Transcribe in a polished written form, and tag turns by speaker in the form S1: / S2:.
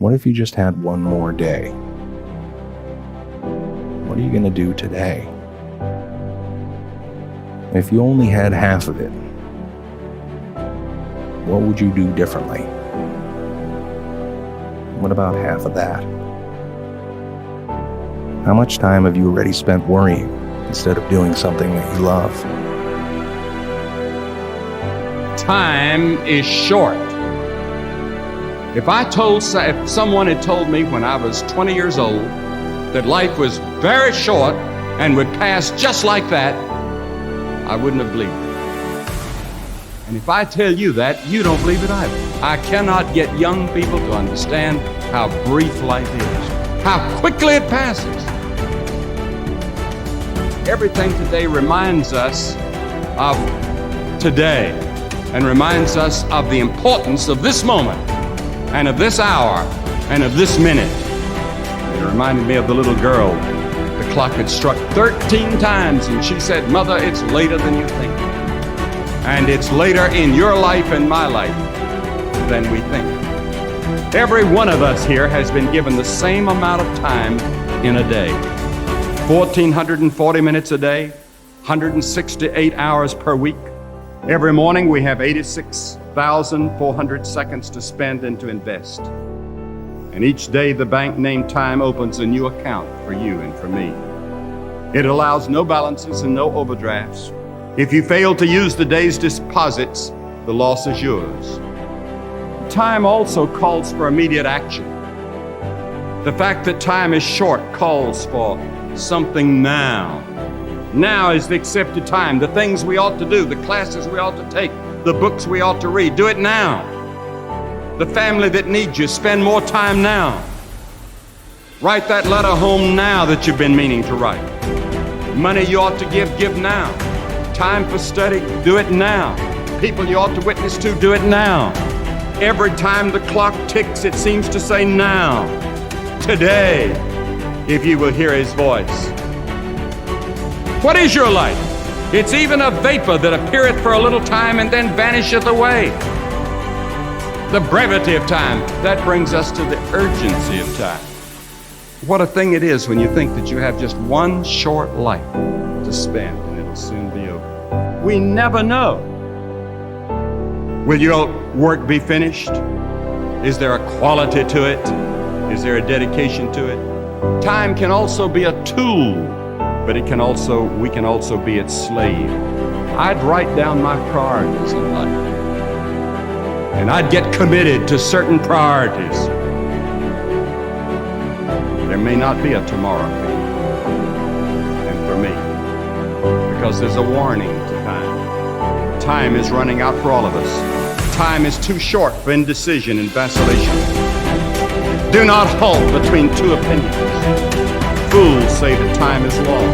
S1: What if you just had one more day? What are you going to do today? If you only had half of it, what would you do differently? What about half of that? How much time have you already spent worrying instead of doing something that you love?
S2: Time is short. If someone had told me when I was 20 years old that life was very short and would pass just like that, I wouldn't have believed it. And if I tell you that, you don't believe it either. I cannot get young people to understand how brief life is, how quickly it passes. Everything today reminds us of today and reminds us of the importance of this moment and of this hour and of this minute. It reminded me of the little girl. The clock had struck 13 times and she said, "Mother, it's later than you think." And it's later in your life and my life than we think. Every one of us here has been given the same amount of time in a day. 1,440 minutes a day, 168 hours per week. Every morning we have 86,400 seconds to spend and to invest. And each day the bank named Time opens a new account for you and for me. It allows no balances and no overdrafts. If you fail to use the day's deposits, the loss is yours. Time also calls for immediate action. The fact that time is short calls for something now. Now is the accepted time. The things we ought to do, the classes we ought to take, the books we ought to read, do it now. The family that needs you, spend more time now. Write that letter home now that you've been meaning to write. Money you ought to give now. Time for study, do it now. People you ought to witness to, do it now. Every time the clock ticks, it seems to say now. Today, if you will hear his voice. What is your life? It's even a vapor that appeareth for a little time and then vanisheth away. The brevity of time, that brings us to the urgency of time. What a thing it is when you think that you have just one short life to spend and it'll soon be over. We never know. Will your work be finished? Is there a quality to it? Is there a dedication to it? Time can also be a tool, but we can also be its slave. I'd write down my priorities in life, and I'd get committed to certain priorities. There may not be a tomorrow for you and for me, because there's a warning to time. Time is running out for all of us. Time is too short for indecision and vacillation. Do not halt between two opinions. Fools say that time is lost.